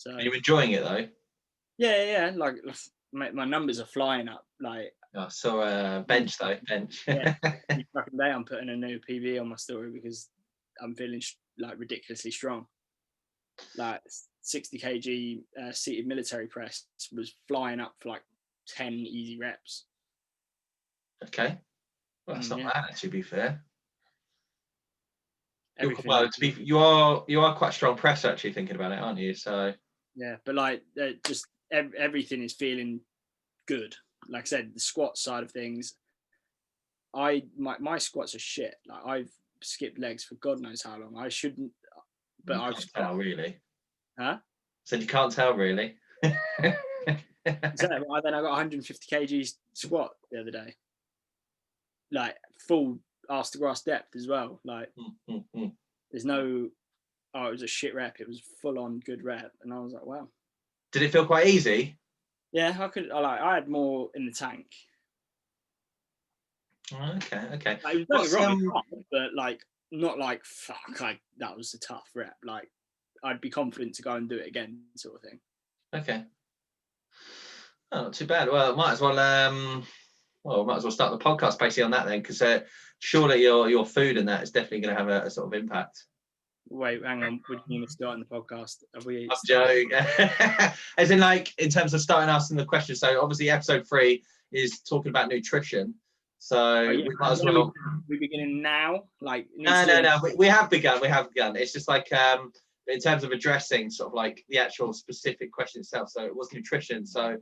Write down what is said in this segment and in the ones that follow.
So are you enjoying it though? yeah. Like my numbers are flying up. Like Bench though, bench. yeah, every fucking day I'm putting a new PB on my story because I'm feeling like ridiculously strong. Like 60 kg seated military press was flying up for like 10 easy reps. Okay, well that's not bad to be fair. You are quite a strong press actually, thinking about it, aren't you? So yeah, but like just everything is feeling good. Like I said, the squat side of things, my squats are shit. Like I've skipped legs for God knows how long. I shouldn't, but you can't tell really. Huh? So you can't tell really. So then I got 150 kg squat the other day, like full arse to grass depth as well. Like there's no, oh, it was a shit rep. It was full on good rep, and I was like, wow. Did it feel quite easy? Yeah, I had more in the tank. Okay. Like, it was wrong, but like not like fuck. Like that was a tough rep. Like I'd be confident to go and do it again, sort of thing. Okay. Oh, not too bad. Well, might as well start the podcast basically on that then, because surely your food and that is definitely going to have a sort of impact. Wait, hang on. Would you mean starting the podcast? Have we? I'm joking. As in, like, in terms of starting asking the questions. So obviously, episode 3 is talking about nutrition. So we might as well. We beginning now? Like No. We have begun. It's just like in terms of addressing sort of like the actual specific question itself. So it was nutrition. So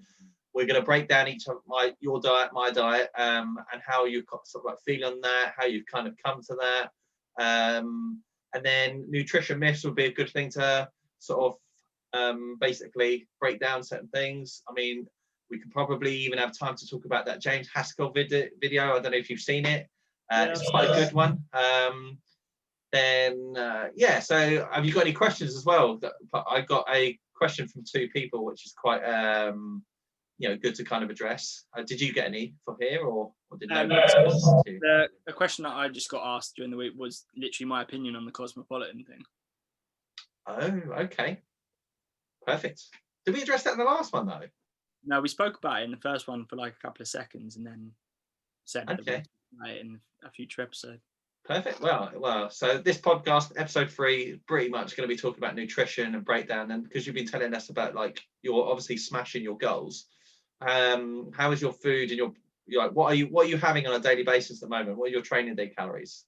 we're going to break down each of your diet, my diet, and how you've got sort of like feeling on that, how you've kind of come to that. And then nutrition myths would be a good thing to sort of basically break down certain things. I mean, we could probably even have time to talk about that James Haskell video. I don't know if you've seen it. It's quite a good one. So have you got any questions as well? I got a question from 2 people, which is quite good to kind of address. Did you get any for here, or did no? The question that I just got asked during the week was literally my opinion on the cosmopolitan thing. Oh, okay, perfect. Did we address that in the last one though? No, we spoke about it in the first one for like a couple of seconds, and then said that in a future episode. Perfect. Well. So this podcast, episode 3, pretty much going to be talking about nutrition and breakdown, and because you've been telling us about like you're obviously smashing your goals. How is your food and your like what are you having on a daily basis at the moment? What are your training day calories?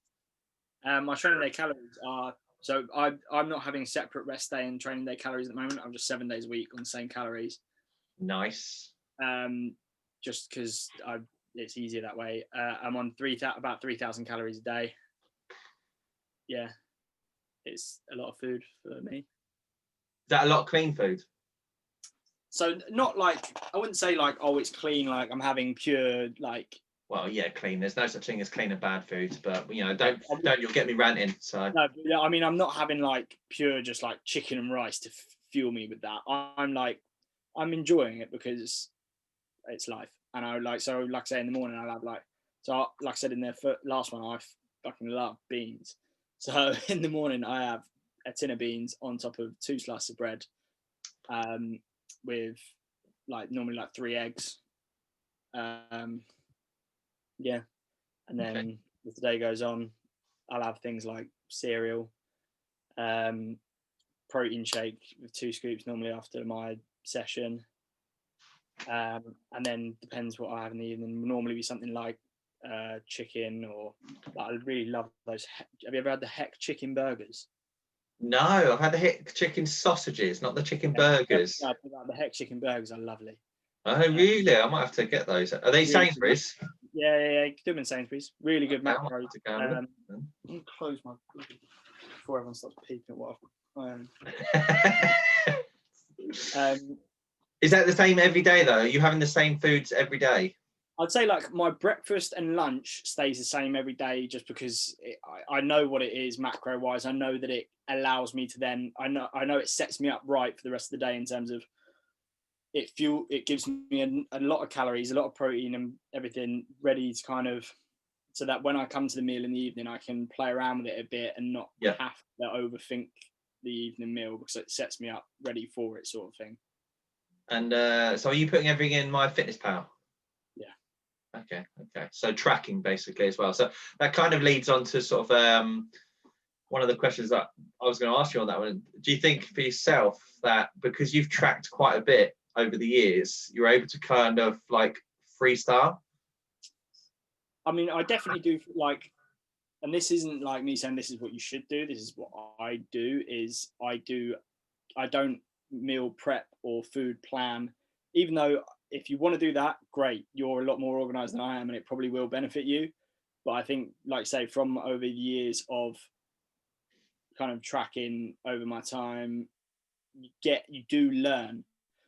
My training day calories are I'm not having separate rest day and training day calories at the moment. I'm just 7 days a week on the same calories. Nice. Just because it's easier that way. I'm on about 3,000 calories a day. Yeah, it's a lot of food for me. Is that a lot of clean food? So not like, I wouldn't say like, oh, it's clean, like I'm having pure like. Well, yeah, clean. There's no such thing as clean and bad food, but don't you'll get me ranting. So no, I mean, I'm not having like pure just like chicken and rice to fuel me with that. I'm enjoying it because it's life, and like I say in the morning I'll have like I said in the last one, I fucking love beans. So in the morning I have a tin of beans on top of 2 slices of bread, with like normally like 3 eggs. Yeah, and then as the day goes on, I'll have things like cereal, protein shake with 2 scoops normally after my session, and then depends what I have in the evening. Normally be something like chicken, or I really love those. Have you ever had the Heck chicken burgers? No, I've had the Heck chicken sausages, not the chicken burgers. The Heck chicken burgers are lovely. Oh, really? I might have to get those. Are they really Sainsbury's? Yeah. Do them in Sainsbury's. Really good macros. Close my before everyone starts peeping at what Is that the same every day though? Are you having the same foods every day? I'd say like my breakfast and lunch stays the same every day, just because I know what it is macro wise. I know that it allows me to then I know it sets me up right for the rest of the day in terms of it gives me a lot of calories, a lot of protein and everything ready to kind of, so that when I come to the meal in the evening I can play around with it a bit and not have to overthink the evening meal because it sets me up ready for it, sort of thing. And so are you putting everything in MyFitnessPal? Yeah. Okay. So tracking basically as well. So that kind of leads on to sort of one of the questions that I was going to ask you on that one. Do you think for yourself that because you've tracked quite a bit over the years, you're able to kind of like freestyle? I mean, I definitely do like, and this isn't like me saying this is what you should do. This is what I do. I don't meal prep or food plan, even though if you want to do that, great. You're a lot more organized than I am, and it probably will benefit you. But I think, like say, from over the years of kind of tracking over my time, you do learn.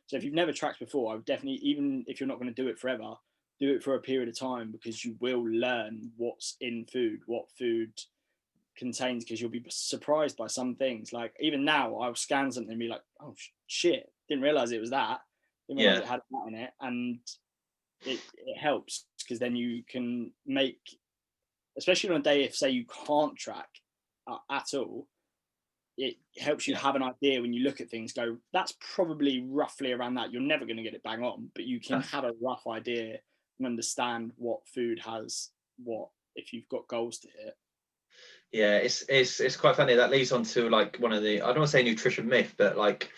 So if you've never tracked before, I would definitely, even if you're not going to do it forever, do it for a period of time because you will learn what's in food, what food contains, because you'll be surprised by some things. Like even now, I'll scan something and be like, oh shit, didn't realize it was that. Didn't realize it had that in it, and it helps because then you can make, especially on a day if say you can't track at all, it helps you have an idea when you look at things, go, that's probably roughly around that. You're never going to get it bang on, but you can have a rough idea and understand what food has what if you've got goals to hit. Yeah, it's quite funny. That leads on to like one of the, I don't want to say nutrition myth, but like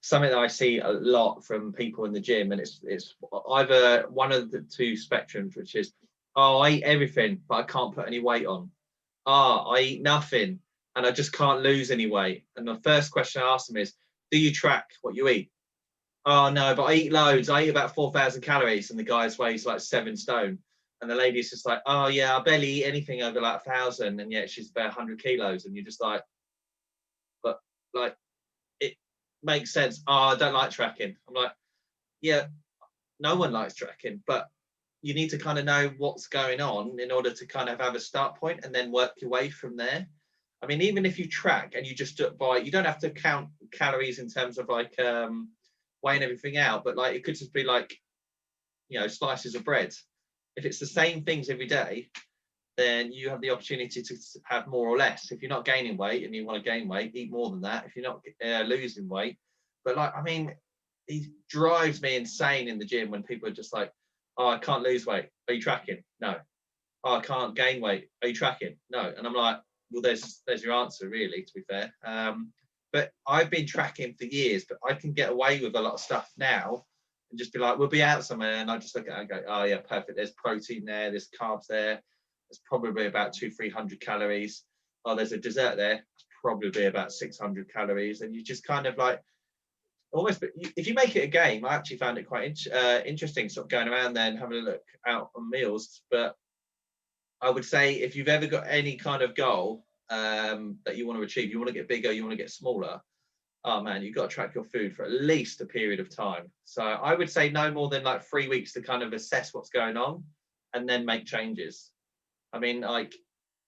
something that I see a lot from people in the gym, and it's either one of the two spectrums, which is, oh, I eat everything, but I can't put any weight on. Ah, I eat nothing and I just can't lose any weight. And the first question I ask them is, do you track what you eat? Oh no, but I eat loads. I eat about 4,000 calories, and the guy's weighs like 7 stone. And the lady's just like, oh yeah, I barely eat anything over like 1,000, and yet she's about 100 kilos. And you're just like, but like, it makes sense. Oh, I don't like tracking. I'm like, yeah, no one likes tracking, but you need to kind of know what's going on in order to kind of have a start point and then work your way from there. I mean, even if you track and you just do it by, you don't have to count calories in terms of like weighing everything out, but like it could just be like, you know, slices of bread. If it's the same things every day, then you have the opportunity to have more or less. If you're not gaining weight and you want to gain weight, eat more than that. If you're not losing weight, but like, I mean, it drives me insane in the gym when people are just like, oh, I can't lose weight. Are you tracking? No. Oh, I can't gain weight. Are you tracking? No. And I'm like, well, there's your answer, really, to be fair. But I've been tracking for years, but I can get away with a lot of stuff now and just be like, we'll be out somewhere, and I just look at it and go, oh yeah, perfect. There's protein there, there's carbs there. There's probably about 200-300 calories. Oh, there's a dessert there. It's probably about 600 calories. And you just kind of like, almost, but if you make it a game, I actually found it quite interesting, sort of going around there and having a look out on meals. But I would say if you've ever got any kind of goal that you want to achieve, you want to get bigger, you want to get smaller, oh man, you've got to track your food for at least a period of time. So I would say no more than like 3 weeks to kind of assess what's going on and then make changes. I mean, like,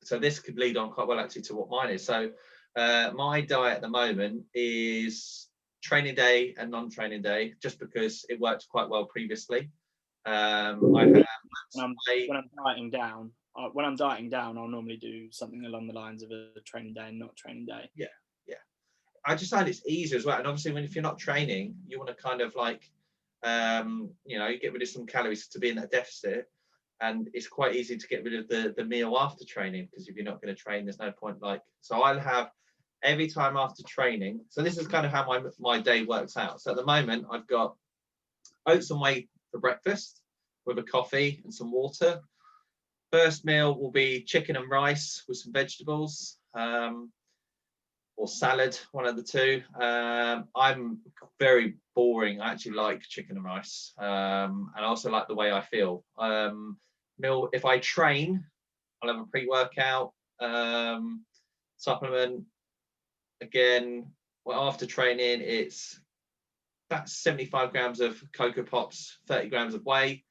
so this could lead on quite well actually to what mine is. So my diet at the moment is training day and non-training day, just because it worked quite well previously. I have when I'm dieting down, I'll normally do something along the lines of a training day and not training day. Yeah. I just find it's easier as well. And obviously, if you're not training, you want to kind of like, you know, get rid of some calories to be in that deficit. And it's quite easy to get rid of the meal after training, because if you're not going to train, there's no point. Like, so I'll have every time after training. So this is kind of how my day works out. So at the moment, I've got oats and whey for breakfast with a coffee and some water. First meal will be chicken and rice with some vegetables. Or salad, one of the two. I'm very boring. I actually like chicken and rice, and I also like the way I feel. If I train, I'll have a pre-workout supplement. Again, well, after training, it's about 75 grams of Cocoa Pops, 30 grams of whey.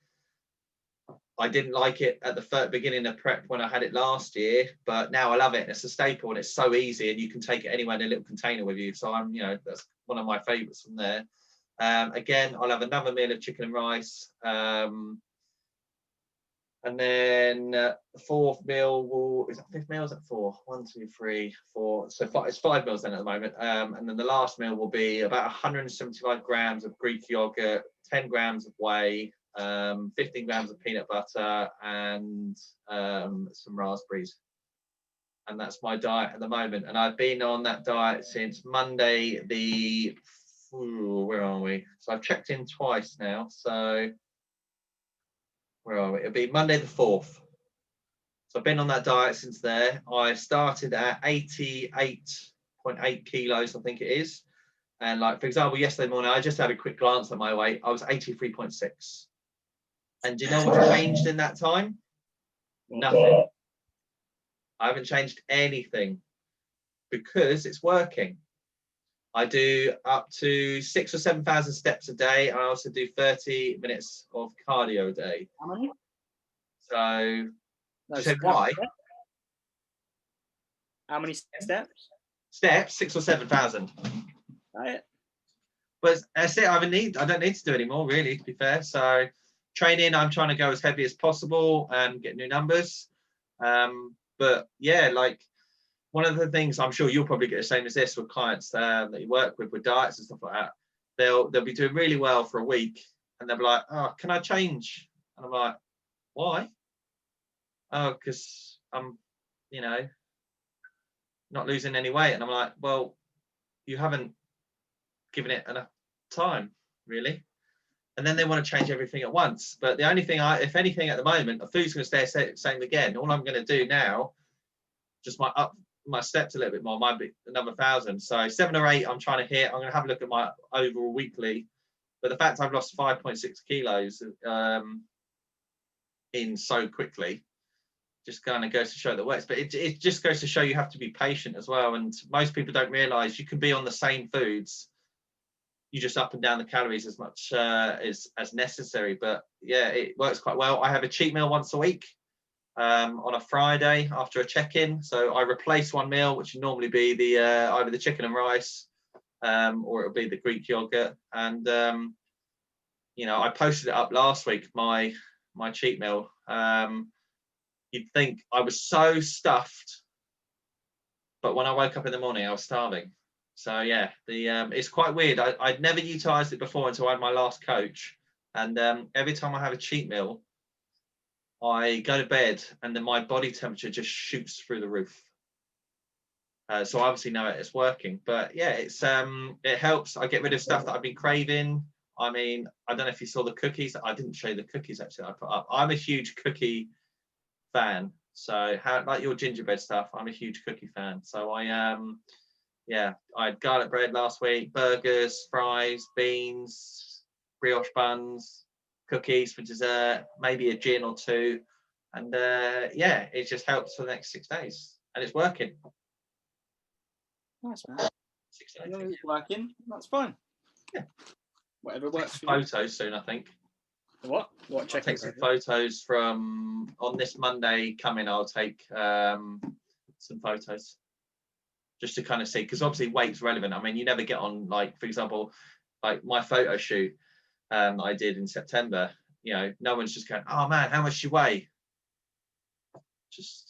I didn't like it at the beginning of prep when I had it last year, but now I love it. It's a staple and it's so easy, and you can take it anywhere in a little container with you. So that's one of my favorites from there. Again, I'll have another meal of chicken and rice. And then the fourth meal will, is that fifth meal? Is that four? 1, 2, 3, 4. So it's 5 meals then at the moment. And then the last meal will be about 175 grams of Greek yogurt, 10 grams of whey, 15 grams of peanut butter, and some raspberries. And that's my diet at the moment. And I've been on that diet since Monday where are we? So I've checked in twice now. So where are we? It'll be Monday the 4th. So I've been on that diet since there. I started at 88.8 kilos, I think it is. And like, for example, yesterday morning, I just had a quick glance at my weight. I was 83.6. And do you know what's changed in that time? Nothing. I haven't changed anything because it's working. I do up to 6,000 or 7,000 steps a day. I also do 30 minutes of cardio a day. How many? So, so why? How many steps? Steps, 6,000 or 7,000. Right. But that's it. I don't need to do any more, really, to be fair. So, training, I'm trying to go as heavy as possible and get new numbers. But yeah, like one of the things I'm sure you'll probably get the same as this with clients that you work with diets and stuff like that. They'll be doing really well for a week, and they'll be like, "Oh, can I change?" And I'm like, "Why?" "Oh, because I'm, not losing any weight." And I'm like, "Well, you haven't given it enough time, really." And then they want to change everything at once. But the only thing if anything at the moment, the food's going to stay the same again. All I'm going to do now, just up my steps a little bit more, might be another 1,000. So 7 or 8, I'm trying to hit. I'm going to have a look at my overall weekly. But the fact I've lost 5.6 kilos in so quickly just kind of goes to show that it works. But it just goes to show you have to be patient as well. And most people don't realize you can be on the same foods. You just up and down the calories as much as necessary. But yeah, it works quite well. I have a cheat meal once a week. On a Friday after a check-in, so I replace one meal, which would normally be the either the chicken and rice, or it'll be the Greek yogurt. And I posted it up last week, my cheat meal. You'd think I was so stuffed, but when I woke up in the morning, I was starving. So yeah, it's quite weird. I'd never utilised it before until I had my last coach, and every time I have a cheat meal, I go to bed and then my body temperature just shoots through the roof. So I obviously know it's working. But yeah, it helps. I get rid of stuff that I've been craving. I mean, I don't know if you saw the cookies. I didn't show you the cookies actually I put up. I'm a huge cookie fan. So like your gingerbread stuff, I'm a huge cookie fan. So I had garlic bread last week, burgers, fries, beans, brioche buns, cookies for dessert, maybe a gin or two, and it just helps for the next 6 days, and it's working. Nice, man. 6 days. It's working. That's fine. Yeah. Whatever works for you. Photos soon, I think. What? I'll take some photos from on this Monday coming. I'll take some photos just to kind of see, because obviously weight's relevant. I mean, you never get on, like, for example, like my photo shoot I did in September, no one's just going, "Oh man, how much do you weigh?"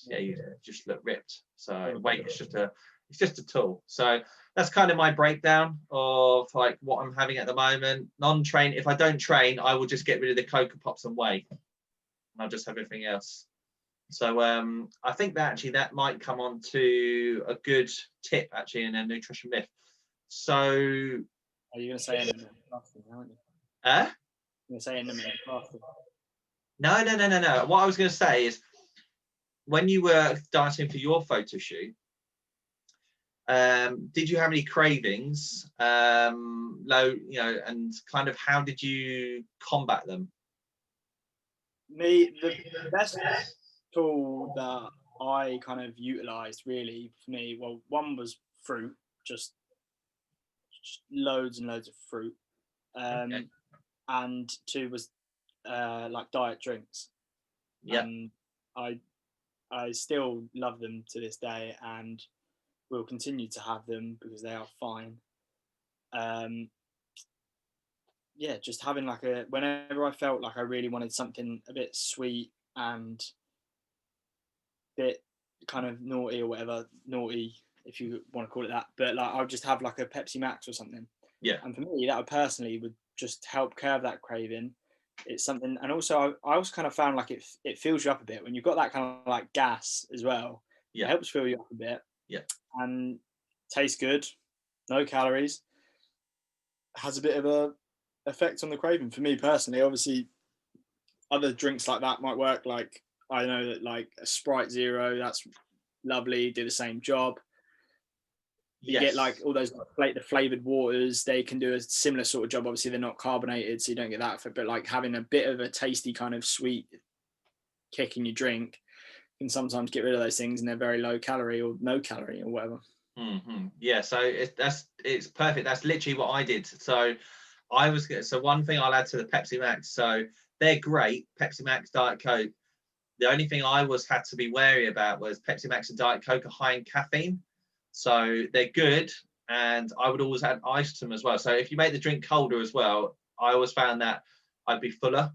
You just look ripped. So weight is just a tool. So that's kind of my breakdown of like what I'm having at the moment. Non-train, if I don't train, I will just get rid of the Cocoa Pops and whey, and I'll just have everything else. So I think that might come on to a good tip actually in a nutrition myth. So are you going to say intermittent fasting, aren't you? You're going to say intermittent fasting? No. What I was going to say is, when you were dieting for your photo shoot, did you have any cravings? And kind of how did you combat them? The best tool that I kind of utilised really for me, well, one was fruit, just loads and loads of fruit, and 2 was like diet drinks. Yeah. And I still love them to this day, and will continue to have them because they are fine. Just having whenever I felt like I really wanted something a bit sweet and bit kind of naughty or whatever, naughty if you want to call it that. But like I'll just have like a Pepsi Max or something. Yeah. And for me, that would personally would just help curb that craving. It's something, and also I also kind of found like it fills you up a bit when you've got that kind of like gas as well. It Yeah. helps fill you up a bit. Yeah. And tastes good, no calories. Has a bit of a effect on the craving for me personally. Obviously, other drinks like that might work. Like I know that like a Sprite Zero, that's lovely, do the same job. You get like Yes. all those the flavored waters, they can do a similar sort of job. Obviously, they're not carbonated, so you don't get that effect. But like having a bit of a tasty kind of sweet kick in your drink can sometimes get rid of those things, and they're very low calorie or no calorie or whatever. Yeah, so it's perfect. That's literally what I did. So one thing I'll add to the Pepsi Max. So they're great, Pepsi Max, Diet Coke. The only thing I had to be wary about was Pepsi Max and Diet Coke are high in caffeine. So they're good, and I would always add ice to them as well. So if you make the drink colder as well, I always found that I'd be fuller,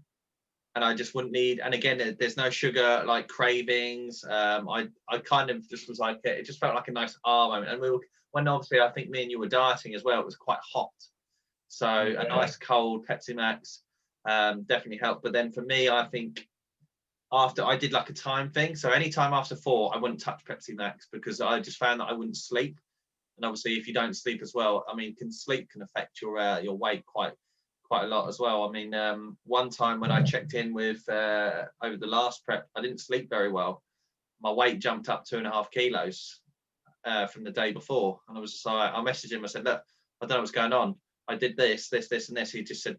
and I just wouldn't need. And again, there's no sugar like cravings. I kind of just was like it just felt like a nice moment. And when obviously I think me and you were dieting as well, it was quite hot. So a nice cold Pepsi Max definitely helped. But then for me, I think after I did like a time thing, so anytime after 4, I wouldn't touch Pepsi Max because I just found that I wouldn't sleep. And obviously, if you don't sleep as well, I mean, sleep can affect your weight quite a lot as well. I mean, one time when I checked in with over the last prep, I didn't sleep very well. My weight jumped up 2.5 kilos from the day before, and I was just like, I messaged him. I said, look, I don't know what's going on. I did this, and this. He just said,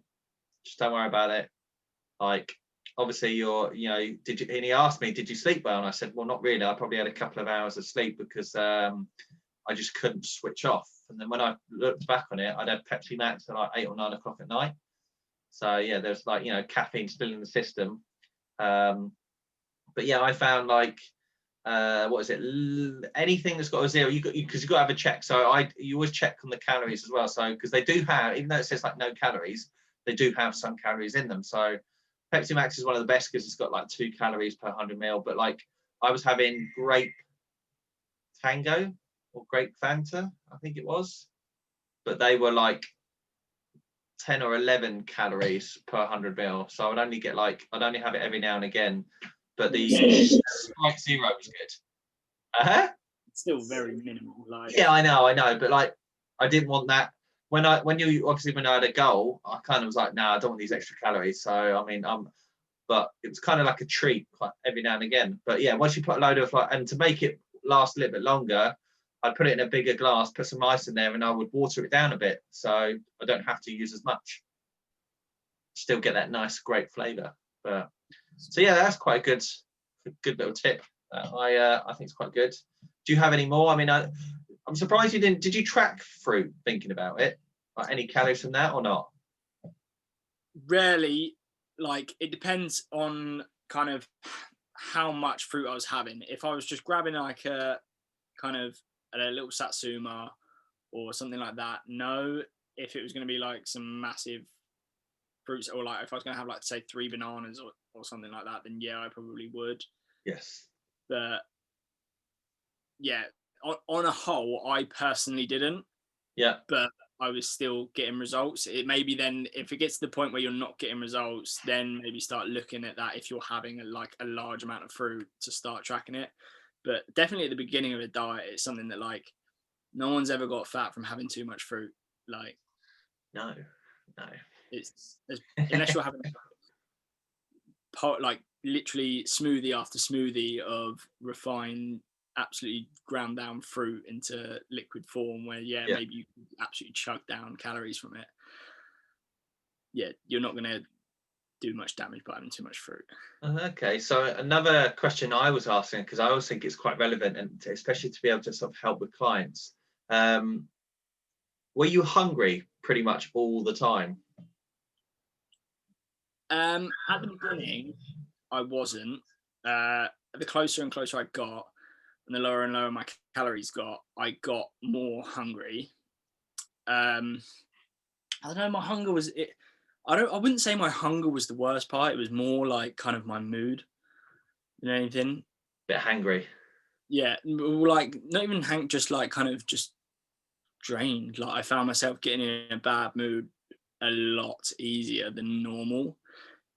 just don't worry about it. Like, obviously, did you? And he asked me, did you sleep well? And I said, well, not really. I probably had a couple of hours of sleep because I just couldn't switch off. And then when I looked back on it, I'd had Pepsi Max at like 8 or 9 o'clock at night. So yeah, there's like, caffeine still in the system. But yeah, I found like, what is it? Anything that's got a zero, because you've got to have a check. So you always check on the calories as well. So because they do have, even though it says like no calories, they do have some calories in them. So Pepsi Max is one of the best because it's got like 2 calories per 100 ml. But like I was having grape Tango or grape Fanta, I think it was, but they were like 10 or 11 calories per 100 ml. So I'd only have it every now and again. But the Sprite Zero was good. It's still very minimal. Like yeah, I know, but like I didn't want that. When I had a goal, I kind of was like, no, I don't want these extra calories. So I mean, but it was kind of like a treat every now and again. But yeah, once you put a load of and to make it last a little bit longer, I'd put it in a bigger glass, put some ice in there, and I would water it down a bit so I don't have to use as much. Still get that nice grape flavour. But so yeah, that's quite a good little tip. I think it's quite good. Do you have any more? I mean, I'm surprised you didn't. Did you track fruit thinking about it? Like any calories from that or not? rarely. Like it depends on kind of how much fruit I was having. If I was just grabbing like a kind of a little satsuma or something like that, no. If it was going to be like some massive fruits, or like if I was going to have like say 3 bananas or something like that, then yeah, I probably would. Yes. But yeah, on a whole, I personally didn't. Yeah. But I was still getting results. It maybe then if it gets to the point where you're not getting results, then maybe start looking at that if you're having a large amount of fruit to start tracking it. But definitely at the beginning of a diet, it's something that like no one's ever got fat from having too much fruit. Like no. It's unless you're having like literally smoothie after smoothie of refined, absolutely ground down fruit into liquid form, where maybe you can absolutely chug down calories from it. Yeah, you're not going to do much damage by having too much fruit. Okay, so another question I was asking, because I always think it's quite relevant, and especially to be able to sort of help with clients. Were you hungry pretty much all the time? At the beginning, I wasn't. The closer and closer I got, and the lower and lower my calories got, I got more hungry. I don't know. My hunger was it. I wouldn't say my hunger was the worst part. It was more like kind of my mood. anything. Bit hangry. Yeah, like not even just like kind of just drained. Like I found myself getting in a bad mood a lot easier than normal,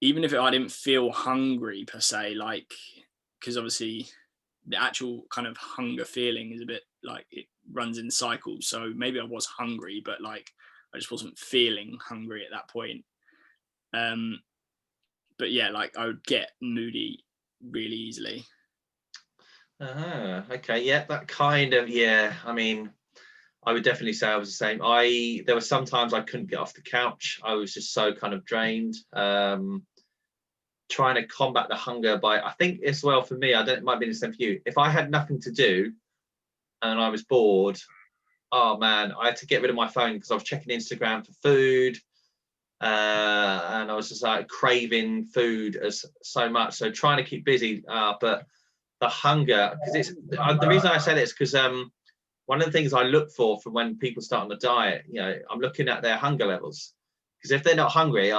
even if I didn't feel hungry per se. Like, because obviously the actual kind of hunger feeling is a bit like it runs in cycles. So maybe I was hungry, but like I just wasn't feeling hungry at that point. Um, but yeah, like I would get moody really easily. Okay, yeah, that kind of, yeah. I mean, I would definitely say I was the same. There were some times I couldn't get off the couch. I was just so kind of drained. Trying to combat the hunger by, I think as well for me, I don't, it might be the same for you. If I had nothing to do and I was bored, oh man, I had to get rid of my phone because I was checking Instagram for food. And I was just like craving food as so much. So trying to keep busy, but the hunger, because it's the reason I say this because one of the things I look for from when people start on the diet, you know, I'm looking at their hunger levels. Because if they're not hungry,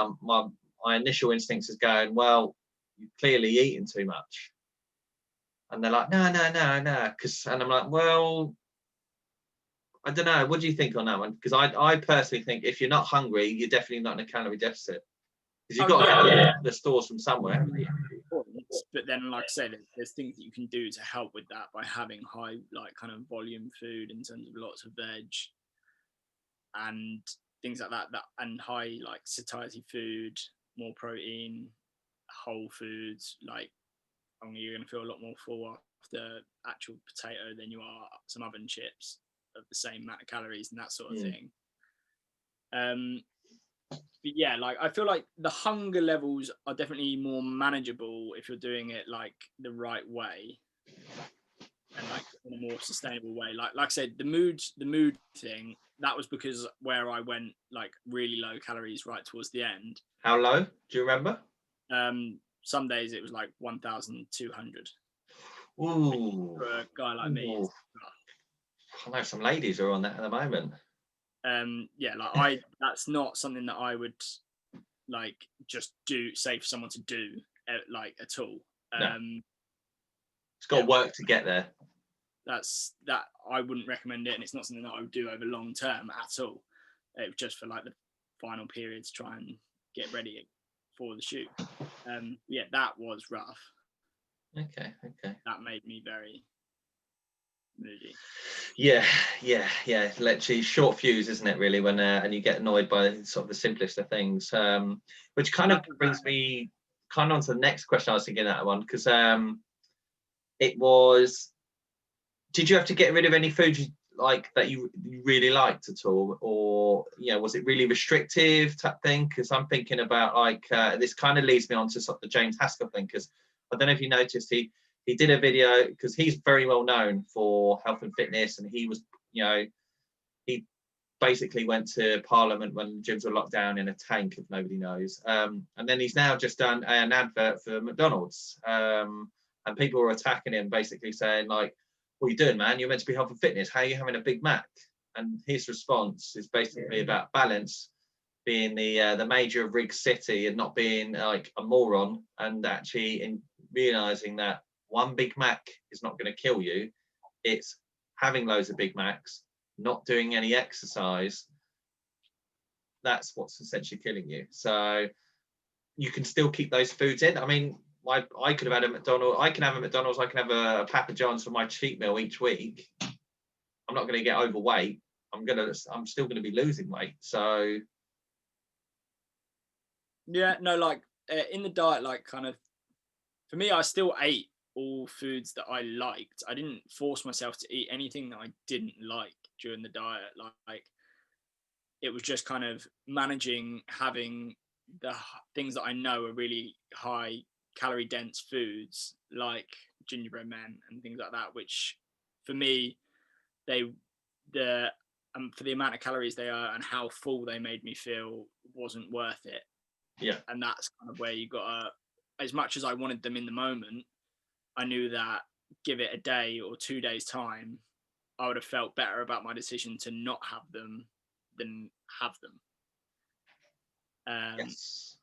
my initial instincts is going, well, you're clearly eating too much. And they're like, no, no, no, no. And I'm like, well, I don't know. What do you think on that one? Because I personally think if you're not hungry, you're definitely not in a calorie deficit. Because you've Oh got to yeah, get the stores from somewhere, haven't you? but then like I said, there's things that you can do to help with that by having high like kind of volume food in terms of lots of veg and things like that, and high like satiety food, more protein, whole foods. Like you're going to feel a lot more full after actual potato than you are some oven chips of the same amount of calories and that sort of thing. But yeah, like I feel like the hunger levels are definitely more manageable if you're doing it like the right way and like in a more sustainable way. Like I said, the mood thing, that was because where I went like really low calories right towards the end. How low? Do you remember? Some days it was like 1,200. Ooh. For a guy like me, I know some ladies are on that at the moment. yeah, like that's not something that I would like just say for someone to do like at all. No. It's got to work to get there. That I wouldn't recommend it, and it's not something that I would do over long term at all. It was just for like the final period to try and get ready for the shoot. Yeah, that was rough. Okay. That made me very moody. Yeah. Literally short fuse, isn't it? Really, when and you get annoyed by sort of the simplest of things. Which kind of brings me kind of on to the next question I was thinking that one because it was. Did you have to get rid of any food like that you really liked at all, or was it really restrictive type thing? Because I'm thinking about like this kind of leads me on to sort of the James Haskell thing because I don't know if you noticed he did a video because he's very well known for health and fitness, and he was he basically went to Parliament when gyms were locked down in a tank, if nobody knows, and then he's now just done an advert for McDonald's, and people were attacking him basically saying like, what are you doing, man? You're meant to be health and fitness. How are you having a Big Mac? And his response is basically about balance, being the major of Rig City and not being like a moron, and actually in realizing that one Big Mac is not going to kill you. It's having loads of Big Macs, not doing any exercise. That's what's essentially killing you. So you can still keep those foods in. I mean, I could have had a McDonald's. I can have a McDonald's. I can have a Papa John's for my cheat meal each week. I'm not going to get overweight. I'm still going to be losing weight. So Yeah, no, like in the diet, like kind of for me, I still ate all foods that I liked. I didn't force myself to eat anything that I didn't like during the diet. Like it was just kind of managing having the things that I know are really high calorie dense foods like gingerbread men and things like that, which for me for the amount of calories they are and how full they made me feel wasn't worth it. Yeah. And that's kind of where you got as much as I wanted them in the moment, I knew that give it a day or 2 days time, I would have felt better about my decision to not have them than have them. Yes.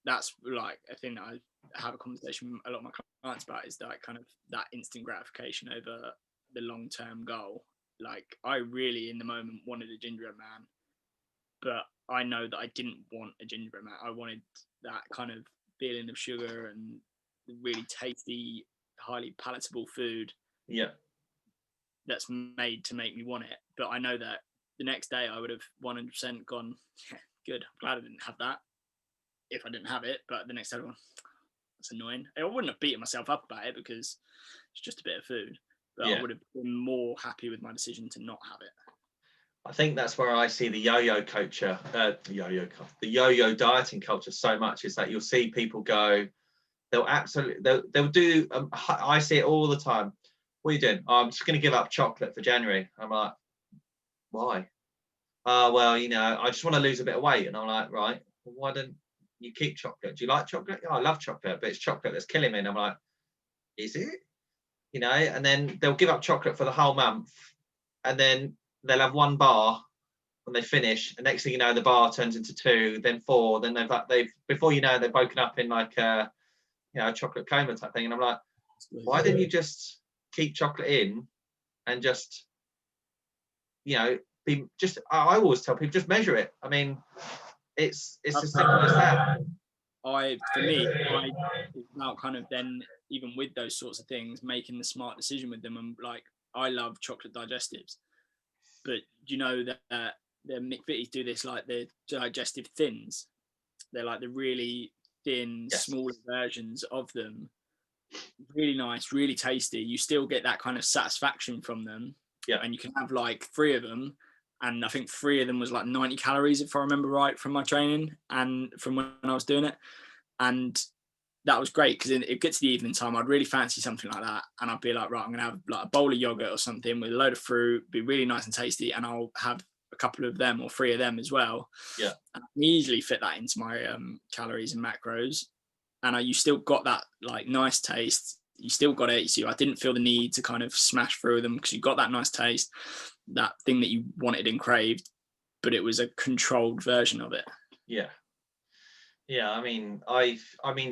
that's like a thing that I have a conversation with a lot of my clients about, is that kind of that instant gratification over the long-term goal. Like I really in the moment wanted a gingerbread man, but I know that I didn't want a gingerbread man. I wanted that kind of feeling of sugar and really tasty, highly palatable food Yeah. that's made to make me want it. But I know that the next day I would have 100% gone, yeah, good, I'm glad I didn't have that if I didn't have it. But the next day, that's annoying. I wouldn't have beaten myself up about it because it's just a bit of food, but I would have been more happy with my decision to not have it. I think that's where I see the yo-yo culture, the yo-yo dieting culture so much, is that you'll see people go, they'll do, I see it all the time. What are you doing? Oh, I'm just going to give up chocolate for January. I'm like, why? Well, you know, I just want to lose a bit of weight. And I'm like, right, well, why don't you keep chocolate? Do you like chocolate? Oh, I love chocolate, but it's chocolate that's killing me. And I'm like, is it? You know, and then they'll give up chocolate for the whole month, and then they'll have one bar when they finish, and next thing you know, the bar turns into 2, then 4, then they've before you know, they've woken up in like a, you know, a chocolate coma type thing. And I'm like, why didn't you just keep chocolate in and just, you know, be just, I always tell people, just measure it. I mean, it's as simple as that. For me, it's about kind of then, even with those sorts of things, making the smart decision with them. And like, I love chocolate digestives, but you know that the McVitie's do this, like the digestive thins. They're like the really thin, smaller versions of them. Really nice, really tasty. You still get that kind of satisfaction from them. Yeah. And you can have like 3 of them. And I think 3 of them was like 90 calories, if I remember right, from my training and from when I was doing it. And that was great, because it gets to the evening time, I'd really fancy something like that. And I'd be like, right, I'm going to have like a bowl of yogurt or something with a load of fruit, be really nice and tasty. And I'll have a couple of them or 3 of them as well. Yeah. And I can easily fit that into my calories and macros. And you still got that like nice taste. You still got it. So I didn't feel the need to kind of smash through them, because you got that nice taste, that thing that you wanted and craved, but it was a controlled version of it. Yeah. Yeah, I mean,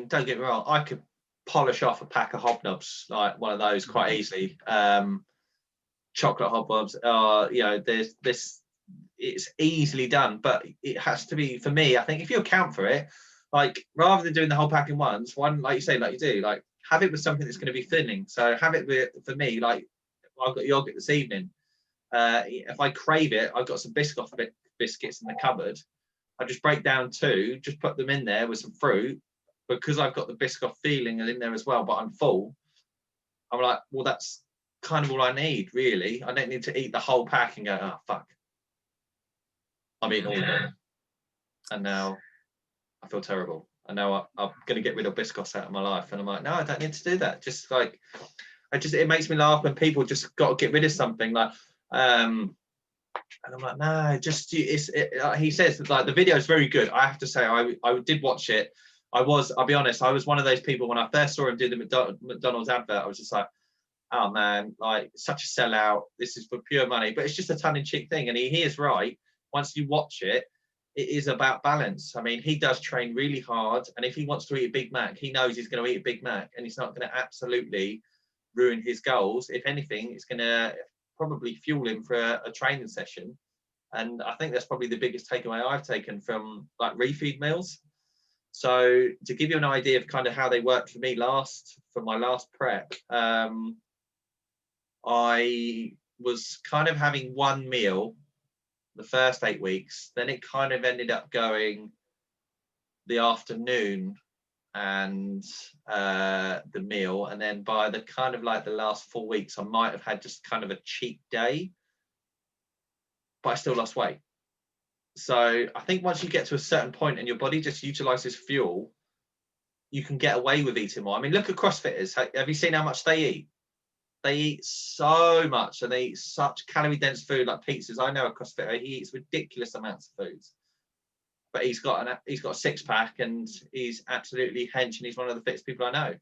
don't get me wrong, I could polish off a pack of hobnobs, like one of those, quite easily. Chocolate hobnobs, you know, there's this, it's easily done, but it has to be, for me, I think if you account for it, like rather than doing the whole pack in once, one, like you say, like you do, like have it with something that's going to be thinning. So have it with, for me, like I've got yogurt this evening. If I crave it, I've got some Biscoff biscuits in the cupboard. I just break down 2, just put them in there with some fruit, because I've got the Biscoff feeling in there as well, but I'm full. I'm like, well, that's kind of all I need, really. I don't need to eat the whole pack and go, oh, fuck, I'm eating all of it. And now I feel terrible. I know I'm going to get rid of Biscoffs out of my life. And I'm like, no, I don't need to do that. Just like, it makes me laugh when people just got to get rid of something like, and I'm like, no, just he says like the video is very good. I have to say, I did watch it. I'll be honest, I was one of those people when I first saw him do the McDonald's advert. I was just like, oh man, like such a sellout. This is for pure money, but it's just a tongue-in-cheek thing. And he is right. Once you watch it, it is about balance. I mean, he does train really hard, and if he wants to eat a Big Mac, he knows he's going to eat a Big Mac, and he's not going to absolutely ruin his goals. If anything, it's going to probably fuel him for a training session. And I think that's probably the biggest takeaway I've taken from like refeed meals. So to give you an idea of kind of how they worked for me for my last prep, I was kind of having one meal the first 8 weeks. Then it kind of ended up going the afternoon and the meal. And then by the kind of like the last 4 weeks, I might have had just kind of a cheat day, but I still lost weight. So I think once you get to a certain point and your body just utilizes fuel, you can get away with eating more. I mean, look at CrossFitters. Have you seen how much they eat? They eat so much, and they eat such calorie dense food like pizzas. I know a CrossFitter, he eats ridiculous amounts of foods, but he's got a 6-pack and he's absolutely hench, and he's one of the fittest people I know.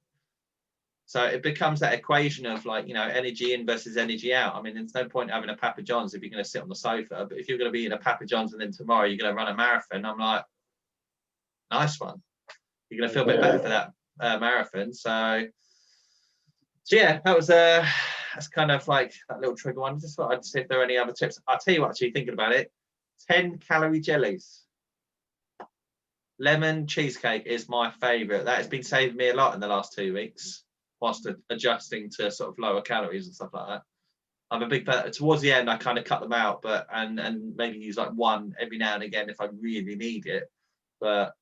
So it becomes that equation of like, you know, energy in versus energy out. I mean, there's no point having a Papa John's if you're going to sit on the sofa, but if you're going to be in a Papa John's and then tomorrow you're going to run a marathon, I'm like, nice one. you're going to feel a bit better for that marathon. So yeah, that was that's kind of like that little trigger one. Just thought I'd see if there are any other tips. I'll tell you what, actually thinking about it, 10-calorie jellies. Lemon cheesecake is my favourite. That has been saving me a lot in the last 2 weeks, whilst adjusting to sort of lower calories and stuff like that. I'm a big fan. Towards the end, I kind of cut them out, but and maybe use like one every now and again if I really need it. But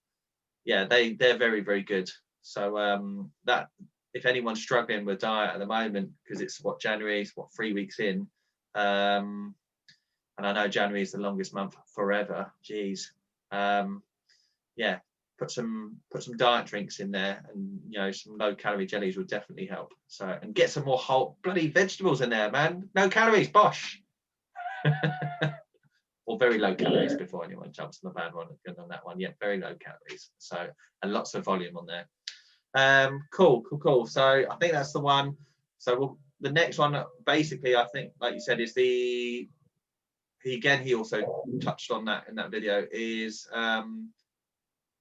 yeah, they're very, very good. So that if anyone's struggling with diet at the moment, because it's January, it's 3 weeks in, and I know January is the longest month forever. Jeez. Yeah, put some diet drinks in there, and some low calorie jellies will definitely help. So, and get some more whole bloody vegetables in there, man. No calories, bosh. Or very low calories before anyone jumps on the bandwagon on that one. Yeah, very low calories. So, and lots of volume on there. Cool. So I think that's the one. So the next one, basically, I think, like you said, is he also touched on that in that video, is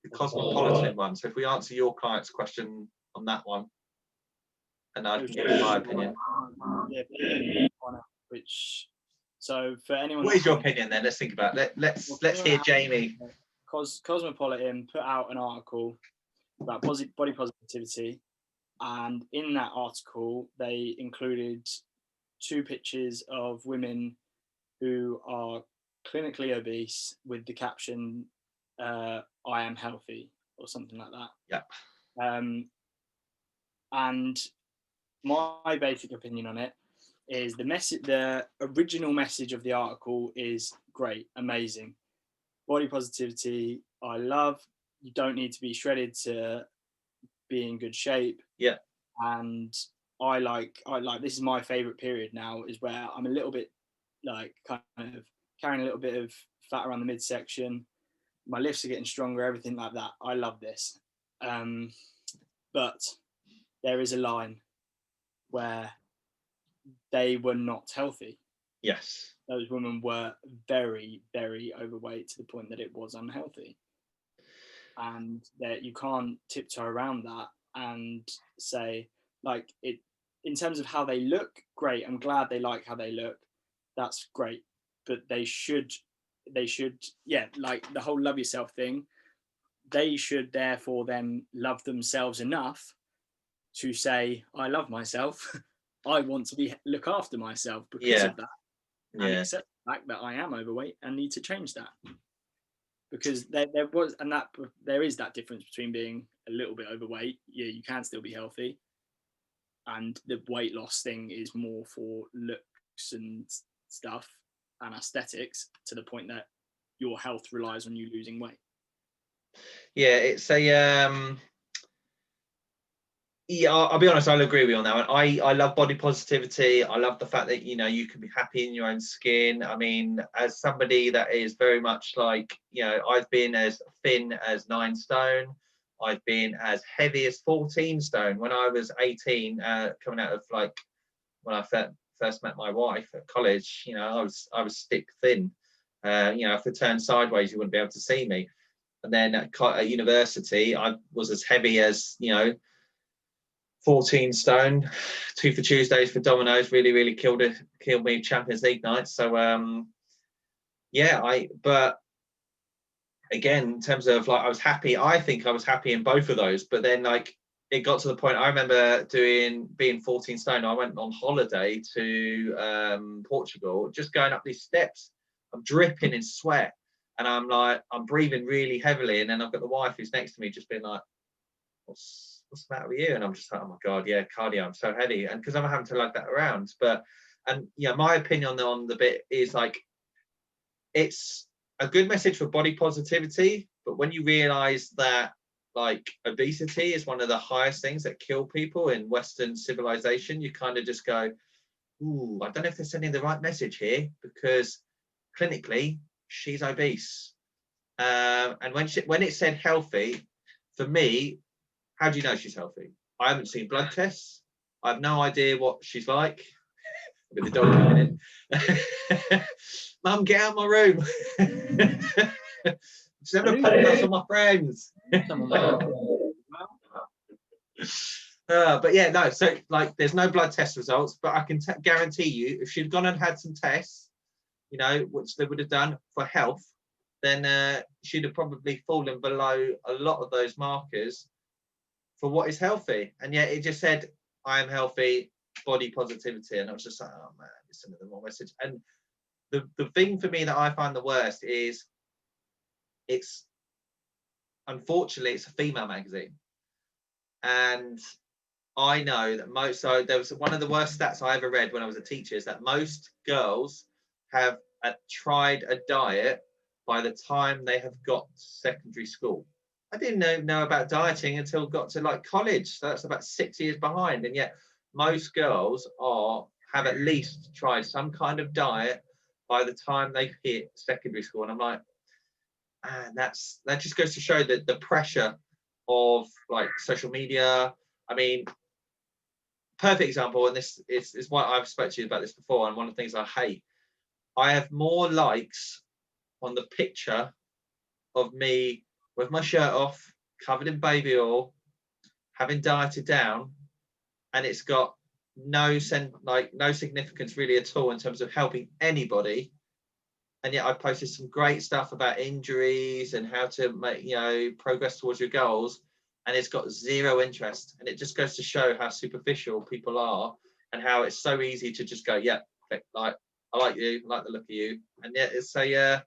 the cosmopolitan one. So if we answer your client's question on that one, and I can give my opinion. Yeah, which, so for anyone, what is your opinion then? Let's think about it. Let's hear Jamie. Cosmopolitan put out an article about body positivity, and in that article they included 2 pictures of women who are clinically obese with the caption "I am healthy" or something like that. Yeah. And my basic opinion on it is the original message of the article is great, amazing. Body positivity, I love. You don't need to be shredded to be in good shape. Yeah. And I like this is my favorite period now, is where I'm a little bit like kind of carrying a little bit of fat around the midsection. My lifts are getting stronger, everything like that. I love this. But there is a line where they were not healthy. Yes. Those women were very, very overweight to the point that it was unhealthy. And that you can't tiptoe around that and say, like, it in terms of how they look, great. I'm glad they like how they look. That's great. But they should, yeah, like the whole love yourself thing, they should therefore then love themselves enough to say, I love myself. I want to look after myself because of that, and accept the fact that I am overweight and need to change that. Because there is that difference between being a little bit overweight. Yeah, you can still be healthy, and the weight loss thing is more for looks and stuff and aesthetics, to the point that your health relies on you losing weight. Yeah, it's a yeah, I'll be honest, I'll agree with you on that one. I love body positivity. I love the fact that you can be happy in your own skin. I mean, as somebody that is very much like, I've been as thin as 9 stone. I've been as heavy as 14 stone. When I was 18, coming out of like when I first met my wife at college, I was stick thin. If I turned sideways, you wouldn't be able to see me. And then at university, I was as heavy as 14 stone. 2 for Tuesdays for Domino's really, really killed me Champions League nights. So but again, in terms of like, I was happy. I think I was happy in both of those. But then like it got to the point, I remember being 14 stone. I went on holiday to Portugal, just going up these steps. I'm dripping in sweat, and I'm breathing really heavily. And then I've got the wife who's next to me, just being like, what's the matter with you? And I'm just like, oh my God, yeah, cardio, I'm so heavy. And because I'm having to lug that around. My opinion on the bit is like, it's a good message for body positivity, but when you realize that like obesity is one of the highest things that kill people in Western civilization, you kind of just go, ooh, I don't know if they're sending the right message here, because clinically she's obese. And when it said healthy, for me, how do you know she's healthy? I haven't seen blood tests. I have no idea what she's like. With the dog coming in. Mum, get out of my room. Just having a podcast with my friends. But yeah, no. So like, there's no blood test results, but I can guarantee you, if she'd gone and had some tests, you know, which they would have done for health, then she'd have probably fallen below a lot of those markers for what is healthy. And yet it just said, I am healthy, body positivity. And I was just like, oh man, it's another wrong message. And the thing for me that I find the worst is, it's unfortunately it's a female magazine. And I know that most, so there was one of the worst stats I ever read when I was a teacher, is that most girls have tried a diet by the time they have got to secondary school. I didn't know about dieting until got to like college. So that's about 6 years behind. And yet most girls have at least tried some kind of diet by the time they hit secondary school. And I'm like, man, that just goes to show that the pressure of like social media. I mean, perfect example, and this is why I've spoke to you about this before, and one of the things I hate. I have more likes on the picture of me with my shirt off, covered in baby oil, having dieted down, and it's got no significance really at all in terms of helping anybody. And yet I posted some great stuff about injuries and how to make, progress towards your goals, and it's got zero interest. And it just goes to show how superficial people are, and how it's so easy to just go, yeah, like, I like you, I like the look of you. And yet it's a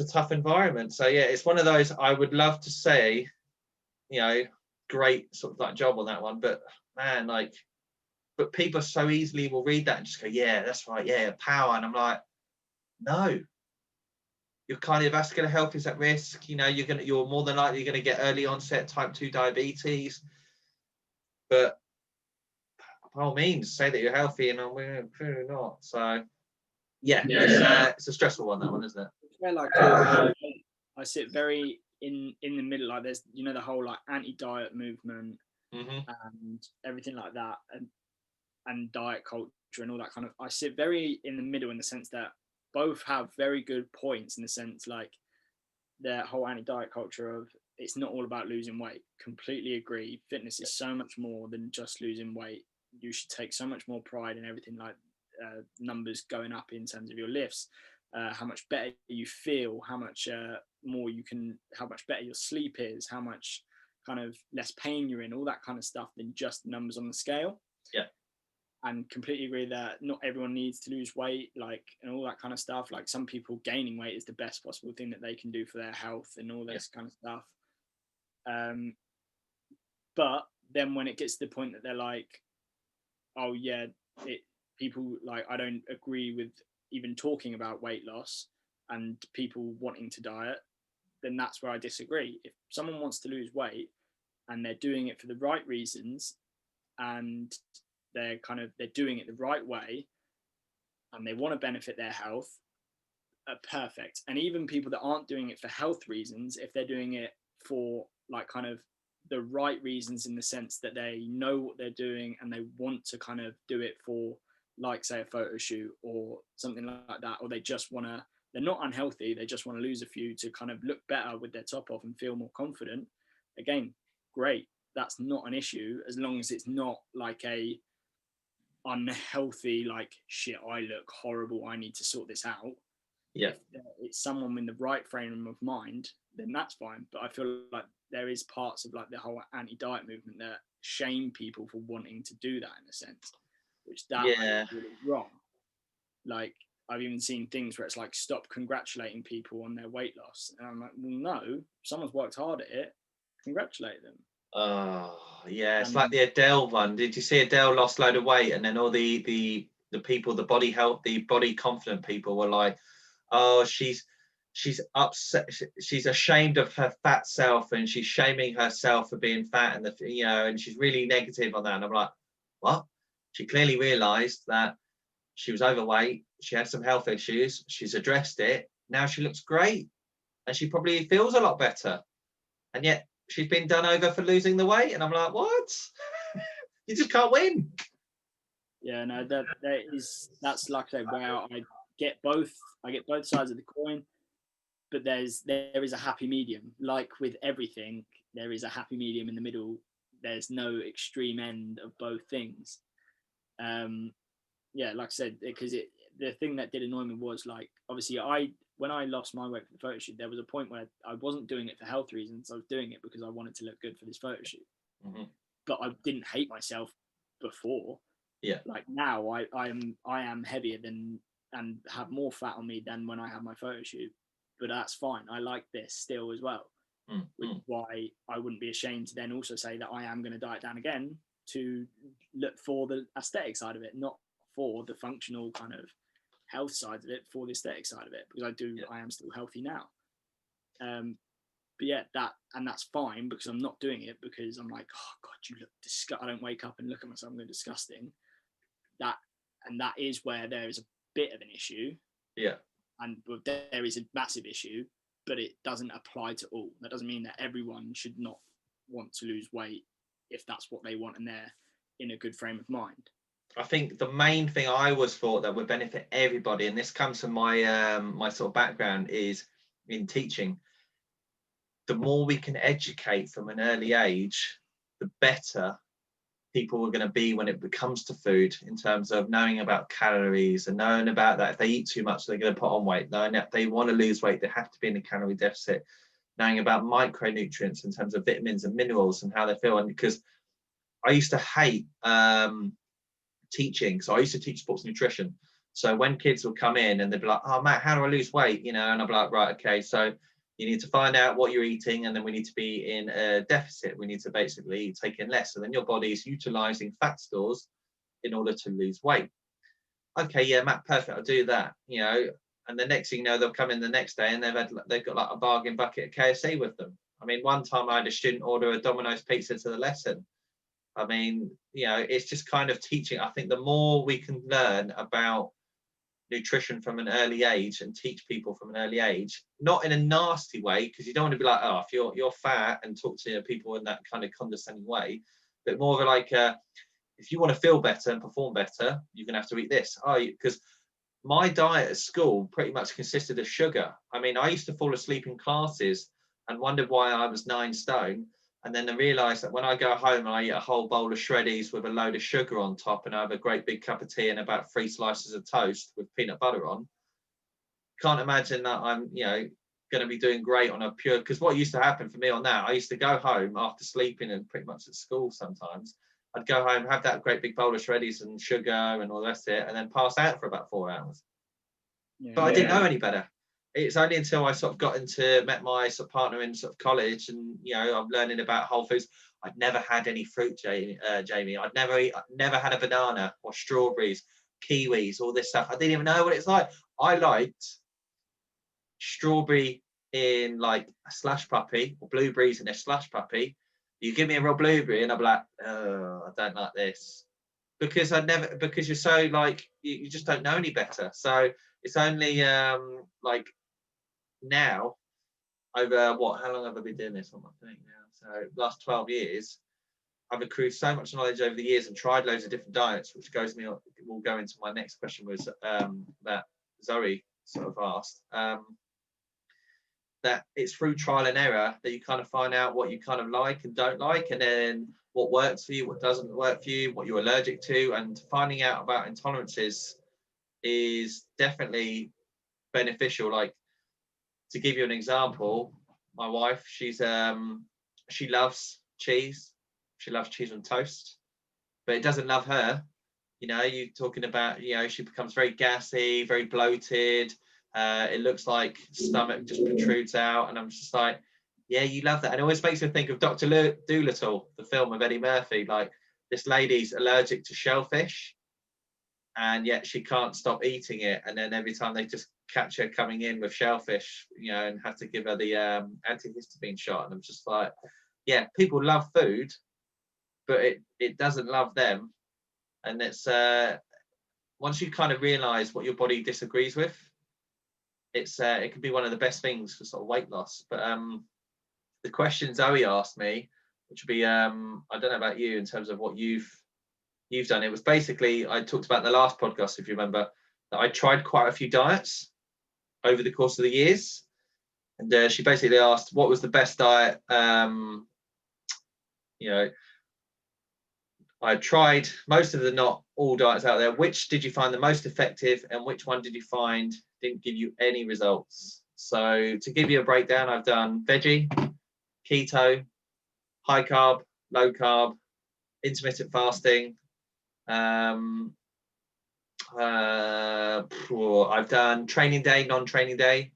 tough environment. So yeah, it's one of those, I would love to say, great sort of like job on that one, but man, but people so easily will read that and just go, yeah, that's right, yeah, power. And I'm like, no, your cardiovascular health is at risk. You're more than likely going to get early onset type 2 diabetes. But by all means, say that you're healthy, and we're clearly not. So yeah, it's a stressful one, that one, isn't it? Yeah, like I sit very in the middle. Like there's the whole like anti-diet movement and everything like that, and diet culture and all that kind of. I sit very in the middle in the sense that both have very good points, in the sense like their whole anti-diet culture of, it's not all about losing weight. Completely agree. Fitness is so much more than just losing weight. You should take so much more pride in everything, like numbers going up in terms of your lifts, how much better you feel, how much how much better your sleep is, how much kind of less pain you're in, all that kind of stuff, than just numbers on the scale. Yeah. And completely agree that not everyone needs to lose weight, like, and all that kind of stuff. Like some people, gaining weight is the best possible thing that they can do for their health and all this kind of stuff. But then when it gets to the point that they're like, oh yeah, people like, I don't agree with even talking about weight loss and people wanting to diet, then that's where I disagree. If someone wants to lose weight and they're doing it for the right reasons, and they're doing it the right way, and they want to benefit their health, perfect. And even people that aren't doing it for health reasons, if they're doing it for like kind of the right reasons, in the sense that they know what they're doing and they want to kind of do it for, like, say, a photo shoot or something like that, or they just want to, they're not unhealthy, they just want to lose a few to kind of look better with their top off and feel more confident, again, great. That's not an issue, as long as it's not like a unhealthy, like, shit, I look horrible, I need to sort this out. Yeah. If it's someone in the right frame of mind, then that's fine. But I feel like there is parts of like the whole anti-diet movement that shame people for wanting to do that, in a sense, which I think is really wrong. Like, I've even seen things where it's like, stop congratulating people on their weight loss, and I'm like, well, no, if someone's worked hard at it, congratulate them. Oh yeah, it's like the Adele one. Did you see Adele lost a load of weight, and then all the people, the body health, the body confident people were like, oh, she's upset, she's ashamed of her fat self, and she's shaming herself for being fat, and and she's really negative on that. And I'm like, what? She clearly realized that she was overweight, she had some health issues, she's addressed it, now she looks great, and she probably feels a lot better, and yet she's been done over for losing the weight. And I'm like, what? You just can't win. Yeah, no, that's like I say, where I get both sides of the coin. but there is a happy medium. Like with everything, there is a happy medium in the middle. There's no extreme end of both things. Yeah, like I said, because the thing that did annoy me was, like, obviously when I lost my weight for the photo shoot, there was a point where I wasn't doing it for health reasons. I was doing it because I wanted to look good for this photo shoot. Mm-hmm. But I didn't hate myself before. Yeah. Like now, I am heavier than and have more fat on me than when I had my photo shoot. But that's fine. I like this still as well, which is why I wouldn't be ashamed to then also say that I am going to diet down again to look for the aesthetic side of it, not for the functional kind of health side of it, for the aesthetic side of it, because I am still healthy now. But yeah, that's fine, because I'm not doing it because I'm like, oh God, you look disgusting. I don't wake up and look at myself and go disgusting. That is where there is a bit of an issue. Yeah. And there is a massive issue, but it doesn't apply to all. That doesn't mean that everyone should not want to lose weight if that's what they want and they're in a good frame of mind. I think the main thing I always thought that would benefit everybody, and this comes from my my sort of background, is in teaching. The more we can educate from an early age, the better people are going to be when it comes to food, in terms of knowing about calories and knowing about that if they eat too much, they're going to put on weight. Knowing that if they want to lose weight, they have to be in a calorie deficit. Knowing about micronutrients in terms of vitamins and minerals and how they feel. And because I used to hate teaching, so I used to teach sports nutrition. So when kids would come in and they'd be like, oh Matt, how do I lose weight, and I'd be like, right, okay, so you need to find out what you're eating, and then we need to be in a deficit. We need to basically take in less, so then your body is utilizing fat stores in order to lose weight. Okay, yeah, Matt, perfect, I'll do that. And the next thing you know, they'll come in the next day and they've got like a bargain bucket of KFC with them. I mean, one time I had a student order a Domino's pizza to the lesson. I mean, it's just kind of teaching. I think the more we can learn about nutrition from an early age and teach people from an early age, not in a nasty way, because you don't want to be like, oh, if you're fat, and talk to people in that kind of condescending way, but more of like, if you want to feel better and perform better, you're going to have to eat this. Because my diet at school pretty much consisted of sugar. I mean, I used to fall asleep in classes and wondered why I was 9 stone. And then I realised that when I go home and I eat a whole bowl of shreddies with a load of sugar on top, and I have a great big cup of tea and about 3 slices of toast with peanut butter on, can't imagine that I'm, going to be doing great on a pure. Because what used to happen for me on that, I used to go home after sleeping and pretty much at school sometimes. I'd go home, have that great big bowl of shreddies and sugar and all the rest of it, and then pass out for about 4 hours. But I didn't know any better. It's only until I sort of met my sort of partner in sort of college, and I'm learning about whole foods. I'd never had any fruit, Jamie. I'd never had a banana or strawberries, kiwis, all this stuff. I didn't even know what it's like. I liked strawberry in like a slush puppy, or blueberries in a slush puppy. You give me a raw blueberry and I'm like, oh, I don't like this, because you're so like, you just don't know any better. So it's only like now, over how long have I been doing this? What am I doing now? So last 12 years, I've accrued so much knowledge over the years and tried loads of different diets, which will go into my next question, was that Zoe sort of asked. That it's through trial and error that you kind of find out what you kind of like and don't like, and then what works for you, what doesn't work for you, what you're allergic to. And finding out about intolerances is definitely beneficial. Like, to give you an example, my wife, she loves cheese. She loves cheese on toast, but it doesn't love her. You're talking about, she becomes very gassy, very bloated. It looks like stomach just protrudes out, and I'm just like, yeah, you love that. And it always makes me think of Dr. Dolittle, the film of Eddie Murphy. Like, this lady's allergic to shellfish, and yet she can't stop eating it. And then every time they just catch her coming in with shellfish, and have to give her the antihistamine shot. And I'm just like, yeah, people love food, but it doesn't love them. And it's once you kind of realize what your body disagrees with, it can be one of the best things for sort of weight loss. But the question Zoe asked me, which would be, I don't know about you in terms of what you've done. It was basically, I talked about in the last podcast, if you remember, that I tried quite a few diets over the course of the years. And she basically asked, what was the best diet? You know, I tried most of the, not all diets out there. Which did you find the most effective, and which one did you find didn't give you any results? So to give you a breakdown, I've done veggie, keto, high carb, low carb, intermittent fasting. I've done training day, non-training day.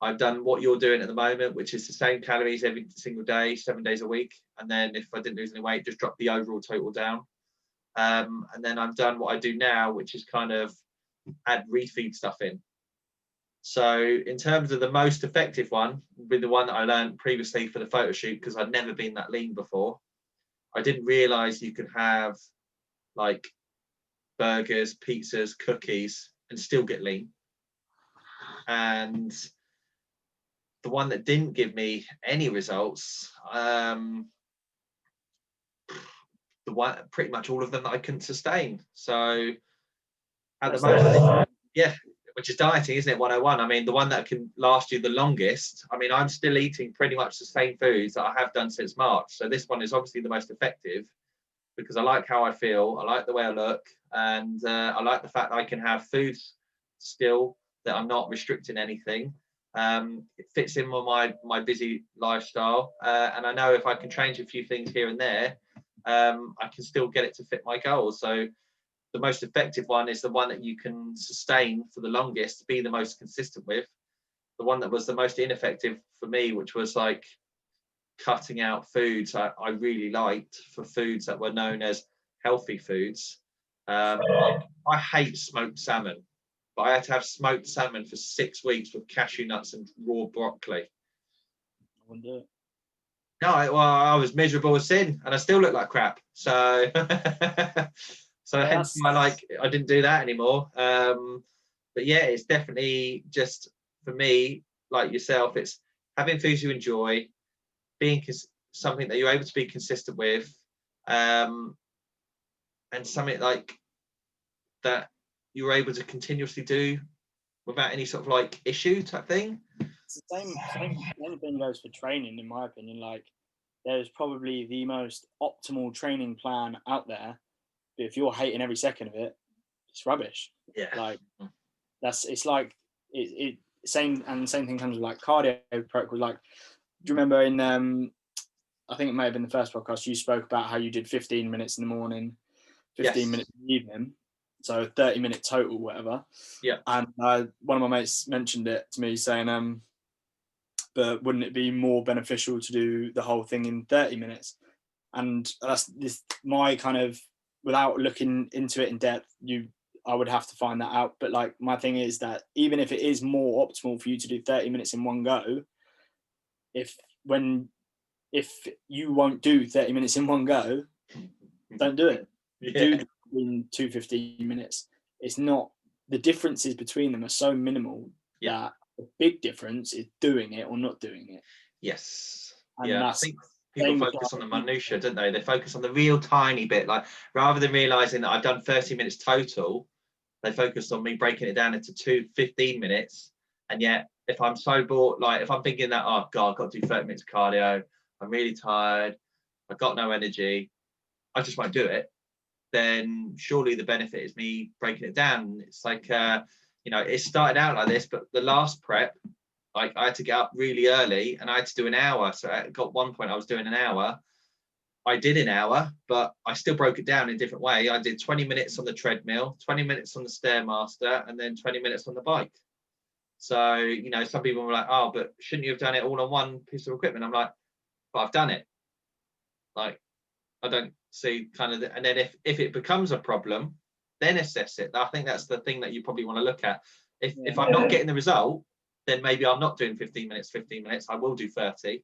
I've done what you're doing at the moment, which is the same calories every single day, 7 days a week. And then if I didn't lose any weight, just drop the overall total down. And then I've done what I do now, which is kind of add refeed stuff in. So in terms of the most effective one, with the one that I learned previously for the photo shoot, because I'd never been that lean before, I didn't realize you could have like burgers, pizzas, cookies, and still get lean. And the one that didn't give me any results, the one, pretty much all of them that I couldn't sustain. So at the moment, yeah, which is dieting, isn't it? 101. I mean, the one that can last you the longest. I mean, I'm still eating pretty much the same foods that I have done since March. So this one is obviously the most effective because I like how I feel, I like the way I look, and I like the fact that I can have foods still, that I'm not restricting anything. It fits in with my busy lifestyle, and I know if I can change a few things here and there, I can still get it to fit my goals. So the most effective one is the one that you can sustain for the longest, be the most consistent with. The one that was the most ineffective for me, which was like cutting out foods I really liked for foods that were known as healthy foods. I hate smoked salmon, but I had to have smoked salmon for 6 weeks with cashew nuts and raw broccoli. I wouldn't do it. No, I was miserable as sin, and I still look like crap. So, so Yeah, hence why I didn't do that anymore. But yeah, it's definitely just for me, like yourself, it's having foods you enjoy, being something that you're able to be consistent with, and something like that you're able to continuously do without any sort of like issue type thing. It's the same thing goes for training, in my opinion. Like, there's probably the most optimal training plan out there, but if you're hating every second of it, it's rubbish. Yeah. Like, it's like it same, and the same thing comes with like cardio protocols. Like, do you remember in I think it may have been the first podcast, you spoke about how you did 15 minutes in the morning, 15 minutes in the evening, so 30-minute total, whatever. Yeah. And one of my mates mentioned it to me, saying, but wouldn't it be more beneficial to do the whole thing in 30 minutes? And that's my kind of, without looking into it in depth, I would have to find that out. But like, my thing is that even if it is more optimal for you to do 30 minutes in one go, if you won't do 30 minutes in one go, don't do it. Yeah. Do in 2 15 minutes. It's not, the differences between them are so minimal that the big difference is doing it or not doing it. Yes. And yeah. I think people focus on the minutiae, don't they? They focus on the real tiny bit. Like, rather than realizing that I've done 30 minutes total, they focused on me breaking it down into 15 minutes. And yet, if I'm so bored, like if I'm thinking that, oh God, I've got to do 30 minutes of cardio, I'm really tired, I've got no energy, I just won't do it, then surely the benefit is me breaking it down. It's like, it started out like this, but the last prep, like I had to get up really early and I had to do an hour. So at one point I was doing an hour. I did an hour, but I still broke it down in a different way. I did 20 minutes on the treadmill, 20 minutes on the Stairmaster, and then 20 minutes on the bike. So, some people were like, oh, but shouldn't you have done it all on one piece of equipment? I'm like, but I've done it. Like, I don't see kind of, and then if it becomes a problem, then assess it. I think that's the thing that you probably want to look at. If I'm not getting the result, then maybe I'm not doing 15 minutes. I will do 30.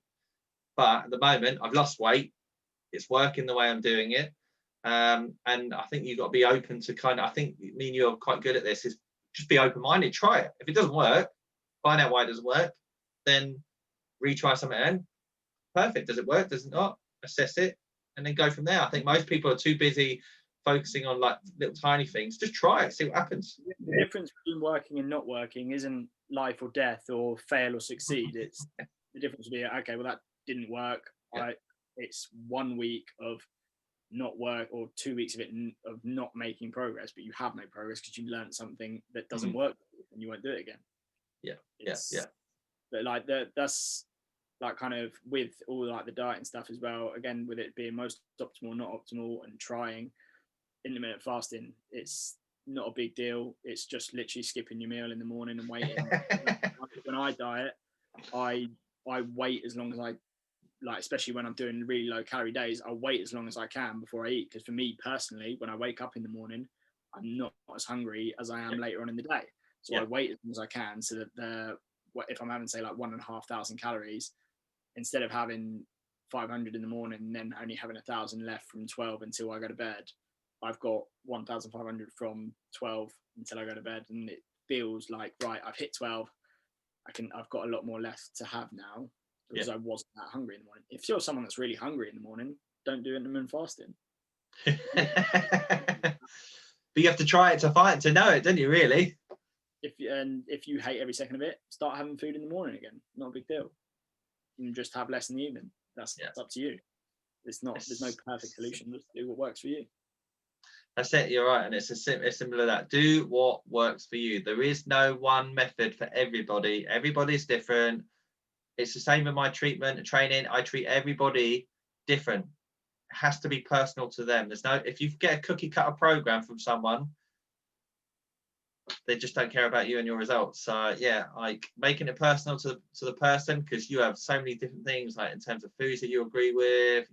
But at the moment, I've lost weight. It's working the way I'm doing it. And I think you've got to be open to I think me and you are quite good at this, is just be open-minded, try it. If it doesn't work, find out why it doesn't work, then retry something in. Perfect. Does it work? Does it not? Assess it and then go from there. I think most people are too busy focusing on like little tiny things. Just try it, see what happens. The difference between working and not working isn't life or death or fail or succeed. It's the difference would be, okay, well that didn't work. Yeah. It's 1 week of not work or 2 weeks of it of not making progress, but you have made progress because you learned something that doesn't work and you won't do it again. Yeah. But like that's like kind of with all like the diet and stuff as well, again, with it being most optimal, not optimal, and trying intermittent fasting, it's not a big deal. It's just literally skipping your meal in the morning and waiting. When I diet, I wait as long as I like, especially when I'm doing really low calorie days, I'll wait as long as I can before I eat, because for me personally, when I wake up in the morning, I'm not as hungry as I am later on in the day. So I wait as long as I can, so that if I'm having, say, like 1,500 calories, instead of having 500 in the morning and then only having 1,000 left from 12 until I go to bed, I've got 1,500 from 12 until I go to bed, and it feels like, right, I've hit 12. I've got a lot more left to have now, because I wasn't that hungry in the morning. If you're someone that's really hungry in the morning, don't do intermittent fasting. But you have to try it to know it, don't you? Really. If you hate every second of it, start having food in the morning again. Not a big deal. You can just have less in the evening. That's up to you. There's no perfect solution. Just do what works for you. That's it. You're right, and it's similar to that. Do what works for you. There is no one method for everybody. Everybody's different. It's the same in my treatment and training. I treat everybody different. It has to be personal to them. If you get a cookie cutter program from someone, they just don't care about you and your results. So yeah, like making it personal to the person, because you have so many different things, like in terms of foods that you agree with,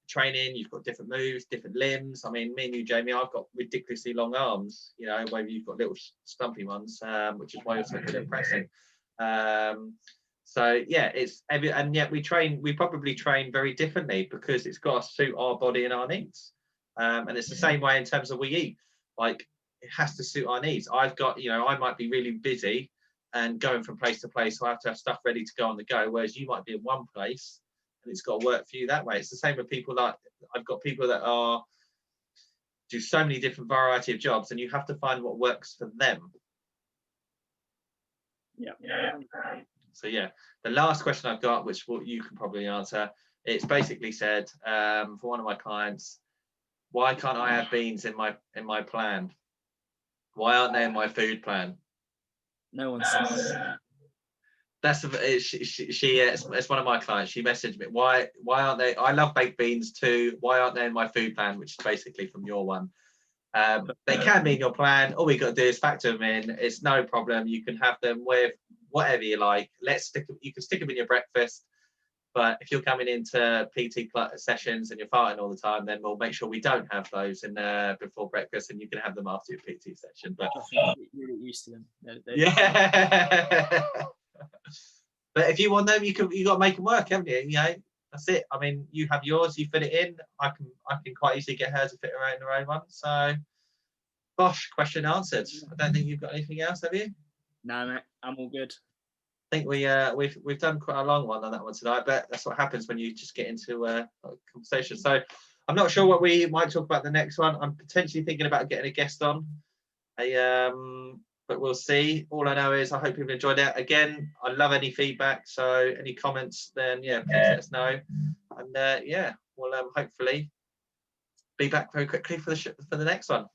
training, you've got different moves, different limbs. I mean, me and you, Jamie, I've got ridiculously long arms, where you've got little stumpy ones, which is why you're so good at pressing. So yeah, and yet we probably train very differently, because it's got to suit our body and our needs. And it's the same way in terms of we eat. Like, it has to suit our needs. I've got, I might be really busy and going from place to place, so I have to have stuff ready to go on the go, whereas you might be in one place and it's got to work for you that way. It's the same with people. Like, I've got people that do so many different variety of jobs, and you have to find what works for them. Yeah. So yeah, the last question I've got, which you can probably answer, it's basically said, for one of my clients, why can't I have beans in my plan? Why aren't they in my food plan? No one says. It's one of my clients. She messaged me, why aren't they? I love baked beans too. Why aren't they in my food plan? Which is basically from your one. They can be in your plan. All we got to do is factor them in. It's no problem. You can have them with whatever you like. You can stick them in your breakfast. But if you're coming into PT sessions and you're farting all the time, then we'll make sure we don't have those before breakfast, and you can have them after your PT session. But you're used to them. Yeah. But if you want them, you got to make them work, haven't you? That's it. I mean, you have yours, you fit it in. I can quite easily get her to fit her own one. So, bosh, question answered. I don't think you've got anything else, have you? No, mate, I'm all good. I think we've done quite a long one on that one tonight, but that's what happens when you just get into a conversation. So I'm not sure what we might talk about the next one. I'm potentially thinking about getting a guest on, but we'll see. All I know is I hope people enjoyed it. Again, I love any feedback, so any comments, then please let us know, and we'll hopefully be back very quickly for the next one.